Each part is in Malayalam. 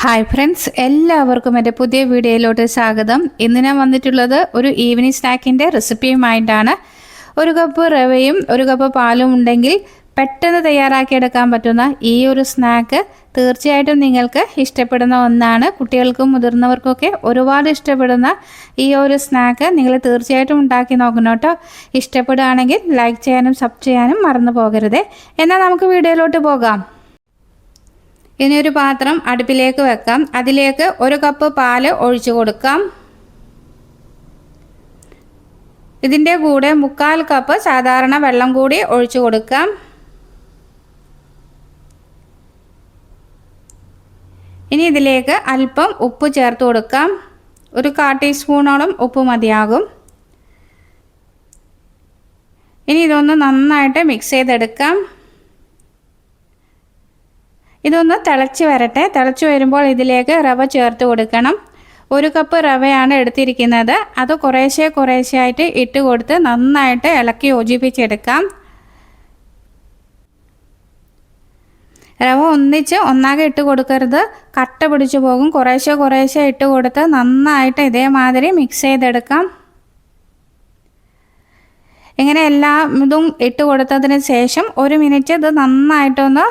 ഹായ് ഫ്രണ്ട്സ്, എല്ലാവർക്കും എൻ്റെ പുതിയ വീഡിയോയിലോട്ട് സ്വാഗതം. ഇന്ന് ഞാൻ വന്നിട്ടുള്ളത് ഒരു ഈവനിങ് സ്നാക്കിൻ്റെ റെസിപ്പിയുമായിട്ടാണ്. ഒരു കപ്പ് റവയും ഒരു കപ്പ് പാലും ഉണ്ടെങ്കിൽ പെട്ടെന്ന് തയ്യാറാക്കിയെടുക്കാൻ പറ്റുന്ന ഈ ഒരു സ്നാക്ക് തീർച്ചയായിട്ടും നിങ്ങൾക്ക് ഇഷ്ടപ്പെടുന്ന ഒന്നാണ്. കുട്ടികൾക്കും മുതിർന്നവർക്കൊക്കെ ഒരുപാട് ഇഷ്ടപ്പെടുന്ന ഈ ഒരു സ്നാക്ക് നിങ്ങൾ തീർച്ചയായിട്ടും ഉണ്ടാക്കി നോക്കണം കേട്ടോ. ഇഷ്ടപ്പെടുകയാണെങ്കിൽ ലൈക്ക് ചെയ്യാനും സബ് ചെയ്യാനും മറന്നു പോകരുത്. എന്നാൽ നമുക്ക് വീഡിയോയിലോട്ട് പോകാം. ഇനി ഒരു പാത്രം അടുപ്പിലേക്ക് വെക്കാം. അതിലേക്ക് ഒരു കപ്പ് പാല് ഒഴിച്ചു കൊടുക്കാം. ഇതിൻ്റെ കൂടെ 1/4 കപ്പ് സാധാരണ വെള്ളം കൂടി ഒഴിച്ചു കൊടുക്കാം. ഇനി ഇതിലേക്ക് അല്പം ഉപ്പ് ചേർത്ത് കൊടുക്കാം. ഒരു 1/4 ടീസ്പൂണോളം ഉപ്പ് മതിയാകും. ഇനി ഇതൊന്ന് നന്നായിട്ട് മിക്സ് ചെയ്തെടുക്കാം. ഇതൊന്ന് തിളച്ച് വരട്ടെ. തിളച്ച് വരുമ്പോൾ ഇതിലേക്ക് റവ ചേർത്ത് കൊടുക്കണം. 1 കപ്പ് റവയാണ് എടുത്തിരിക്കുന്നത്. അത് കുറേശ്ശെ ആയിട്ട് ഇട്ട് കൊടുത്ത് നന്നായിട്ട് ഇളക്കി യോജിപ്പിച്ചെടുക്കാം. റവ ഒന്നാകെ ഇട്ട് കൊടുക്കരുത്, കട്ട പിടിച്ചു പോകും. കുറേശ്ശെ ഇട്ട് കൊടുത്ത് നന്നായിട്ട് ഇതേമാതിരി മിക്സ് ചെയ്തെടുക്കാം. ഇങ്ങനെ ഇതും ഇട്ട് കൊടുത്തതിന് ശേഷം 1 മിനിറ്റ് ഇത് നന്നായിട്ടൊന്ന്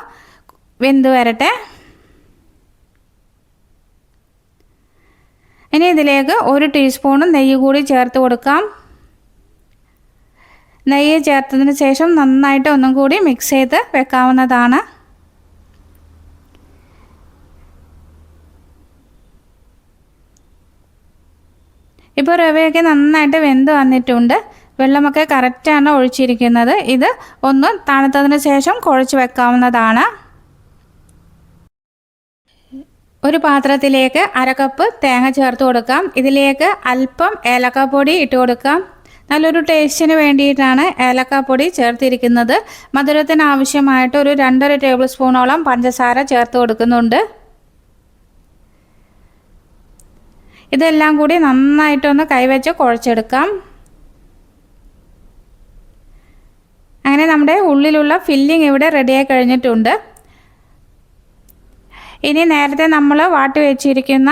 വെന്ത് വരട്ടെ. ഇനി ഇതിലേക്ക് 1 ടീസ്പൂൺ നെയ്യ് കൂടി ചേർത്ത് കൊടുക്കാം. നെയ്യ് ചേർത്തതിന് ശേഷം നന്നായിട്ട് ഒന്നും കൂടി മിക്സ് ചെയ്ത് വെക്കാവുന്നതാണ്. ഇപ്പോൾ റവയൊക്കെ നന്നായിട്ട് വെന്ത് വന്നിട്ടുണ്ട്. വെള്ളമൊക്കെ കറക്റ്റാണ് ഒഴിച്ചിരിക്കുന്നത്. ഇത് ഒന്ന് തണുത്തതിന് ശേഷം കുഴച്ച് വെക്കാവുന്നതാണ്. ഒരു പാത്രത്തിലേക്ക് 1/2 കപ്പ് തേങ്ങ ചേർത്ത് കൊടുക്കാം. ഇതിലേക്ക് അല്പം ഏലക്കാപ്പൊടി ഇട്ട് കൊടുക്കാം. നല്ലൊരു ടേസ്റ്റിന് വേണ്ടിയിട്ടാണ് ഏലക്കാപ്പൊടി ചേർത്തിരിക്കുന്നത്. മധുരത്തിന് ആവശ്യമായിട്ട് ഒരു 2.5 ടേബിൾ സ്പൂണോളം പഞ്ചസാര ചേർത്ത് കൊടുക്കുന്നുണ്ട്. ഇതെല്ലാം കൂടി നന്നായിട്ടൊന്ന് കൈവച്ച് കുഴച്ചെടുക്കാം. അങ്ങനെ നമ്മുടെ ഉള്ളിലുള്ള ഫില്ലിംഗ് ഇവിടെ റെഡിയായി കഴിഞ്ഞിട്ടുണ്ട്. ഇനി നേരത്തെ നമ്മൾ വാട്ടി വെച്ചിരിക്കുന്ന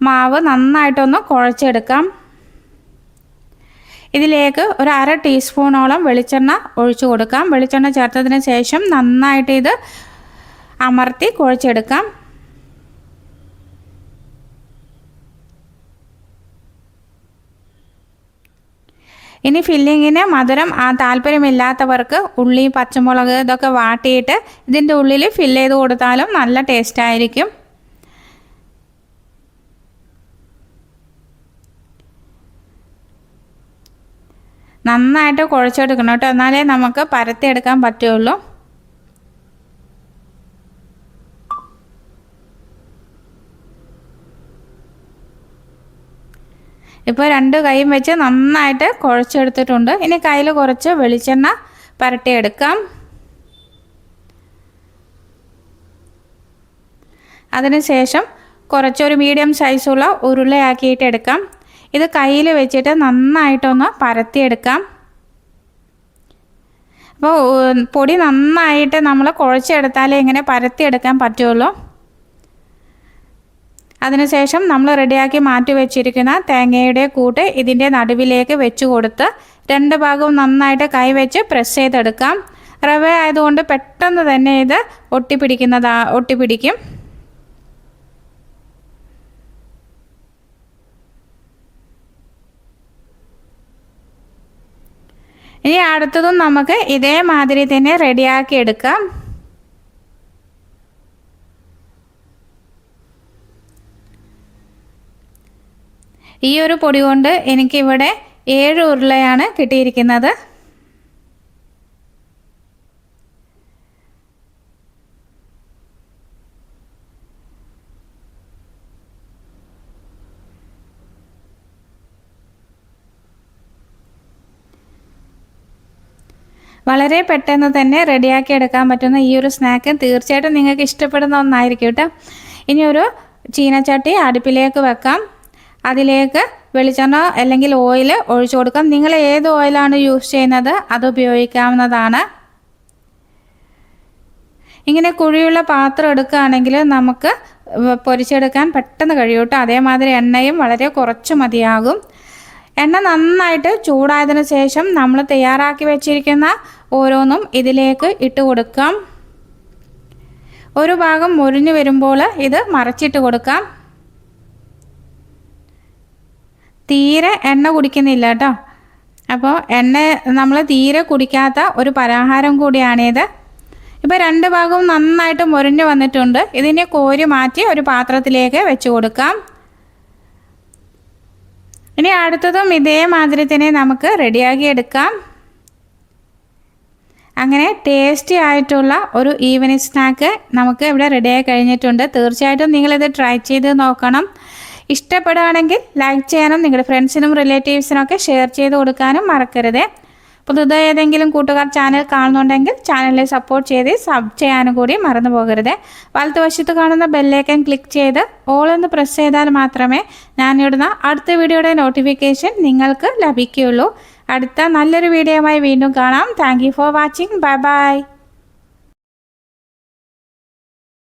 മാവ് നന്നായിട്ടൊന്ന് കുഴച്ചെടുക്കാം. ഇതിലേക്ക് ഒരു 1/2 ടീസ്പൂണോളം വെളിച്ചെണ്ണ ഒഴിച്ചു കൊടുക്കാം. വെളിച്ചെണ്ണ ചേർത്തതിന് ശേഷം നന്നായിട്ട് ഇത് അമർത്തി കുഴച്ചെടുക്കാം. ഇനി ഫില്ലിങ്ങിന് മധുരം താല്പര്യമില്ലാത്തവർക്ക് ഉള്ളി, പച്ചമുളക് ഇതൊക്കെ വാട്ടിയിട്ട് ഇതിൻ്റെ ഉള്ളിൽ ഫില്ല് ചെയ്ത് കൊടുത്താലും നല്ല ടേസ്റ്റ് ആയിരിക്കും. നന്നായിട്ട് കുഴച്ചെടുക്കണം കേട്ടോ, എന്നാലേ നമുക്ക് പരത്തിയെടുക്കാൻ പറ്റുള്ളൂ. ഇപ്പോൾ 2 കൈയും വെച്ച് നന്നായിട്ട് കുഴച്ചെടുത്തിട്ടുണ്ട്. ഇനി കയ്യിൽ കുറച്ച് വെളിച്ചെണ്ണ പുരട്ടിയെടുക്കാം. അതിനുശേഷം കുറച്ചൊരു മീഡിയം സൈസുള്ള ഉരുളയാക്കിയിട്ട് എടുക്കാം. ഇത് കയ്യിൽ വെച്ചിട്ട് നന്നായിട്ടൊന്ന് പരത്തിയെടുക്കാം. അപ്പോൾ പൊടി നന്നായിട്ട് നമ്മൾ കുഴച്ചെടുത്താലേ ഇങ്ങനെ പരത്തിയെടുക്കാൻ പറ്റുള്ളൂ. അതിനുശേഷം നമ്മൾ റെഡിയാക്കി മാറ്റി വെച്ചിരിക്കുന്ന തേങ്ങയുടെ കൂട്ട് ഇതിൻ്റെ നടുവിലേക്ക് വെച്ച് കൊടുത്ത് 2 ഭാഗവും നന്നായിട്ട് കൈവച്ച് പ്രസ് ചെയ്തെടുക്കാം. റവ ആയതുകൊണ്ട് പെട്ടെന്ന് തന്നെ ഇത് ഒട്ടിപ്പിടിക്കും. ഇനി അടുത്തതും നമുക്ക് ഇതേമാതിരി തന്നെ റെഡിയാക്കി എടുക്കാം. ഈ ഒരു പൊടി കൊണ്ട് എനിക്കിവിടെ 7 ഉരുളയാണ് കിട്ടിയിരിക്കുന്നത്. വളരെ പെട്ടെന്ന് തന്നെ റെഡിയാക്കി എടുക്കാൻ പറ്റുന്ന ഈ ഒരു സ്നാക്ക് തീർച്ചയായിട്ടും നിങ്ങൾക്ക് ഇഷ്ടപ്പെടുന്ന ഒന്നായിരിക്കും കേട്ടോ. ഇനി ഒരു ചീനച്ചട്ടി അടുപ്പിലേക്ക് വെക്കാം. അതിലേക്ക് വെളിച്ചെണ്ണ അല്ലെങ്കിൽ ഓയിൽ ഒഴിച്ചു കൊടുക്കാം. നിങ്ങൾ ഏത് ഓയിലാണ് യൂസ് ചെയ്യുന്നത് അത് ഉപയോഗിക്കാവുന്നതാണ്. ഇങ്ങനെ കുഴിയുള്ള പാത്രം എടുക്കുകയാണെങ്കിൽ നമുക്ക് പൊരിച്ചെടുക്കാൻ പെട്ടെന്ന് കഴിയും കേട്ടോ. അതേമാതിരി എണ്ണയും വളരെ കുറച്ച് മതിയാകും. എണ്ണ നന്നായിട്ട് ചൂടായതിനു ശേഷം നമ്മൾ തയ്യാറാക്കി വെച്ചിരിക്കുന്ന ഓരോന്നും ഇതിലേക്ക് ഇട്ട് കൊടുക്കാം. ഒരു ഭാഗം മൊരിഞ്ഞു വരുമ്പോൾ ഇത് മറിച്ചിട്ട് കൊടുക്കാം. തീരെ എണ്ണ കുടിക്കുന്നില്ല കേട്ടോ. അപ്പോൾ എണ്ണ നമ്മൾ തീരെ കുടിക്കാത്ത ഒരു പലഹാരം കൂടിയാണിത്. ഇപ്പോൾ രണ്ട് ഭാഗവും നന്നായിട്ട് മൊരിഞ്ഞു വന്നിട്ടുണ്ട്. ഇതിനെ കോരി മാറ്റി ഒരു പാത്രത്തിലേക്ക് വെച്ച് കൊടുക്കാം. ഇനി അടുത്തതും ഇതേമാതിരി തന്നെ നമുക്ക് റെഡിയാക്കി എടുക്കാം. അങ്ങനെ ടേസ്റ്റി ആയിട്ടുള്ള ഒരു ഈവനിങ് സ്നാക്ക് നമുക്ക് ഇവിടെ റെഡിയായി കഴിഞ്ഞിട്ടുണ്ട്. തീർച്ചയായിട്ടും നിങ്ങളിത് ട്രൈ ചെയ്ത് നോക്കണം. ഇഷ്ടപ്പെടുകയാണെങ്കിൽ ലൈക്ക് ചെയ്യാനും നിങ്ങളുടെ ഫ്രണ്ട്സിനും റിലേറ്റീവ്സിനും ഒക്കെ ഷെയർ ചെയ്ത് കൊടുക്കാനും മറക്കരുത്. പുതുതായി ഏതെങ്കിലും കൂട്ടുകാർ ചാനൽ കാണുന്നുണ്ടെങ്കിൽ ചാനലിനെ സപ്പോർട്ട് ചെയ്ത് സബ് ചെയ്യാനും കൂടി മറന്നു പോകരുത്. വലതുവശത്ത് കാണുന്ന ബെല്ലൈക്കൺ ക്ലിക്ക് ചെയ്ത് ഓൾ എന്ന് പ്രസ് ചെയ്താൽ മാത്രമേ ഞാനിടുന്ന അടുത്ത വീഡിയോയുടെ നോട്ടിഫിക്കേഷൻ നിങ്ങൾക്ക് ലഭിക്കുകയുള്ളൂ. അടുത്ത നല്ലൊരു വീഡിയോയുമായി വീണ്ടും കാണാം. Thank you for watching. Bye bye.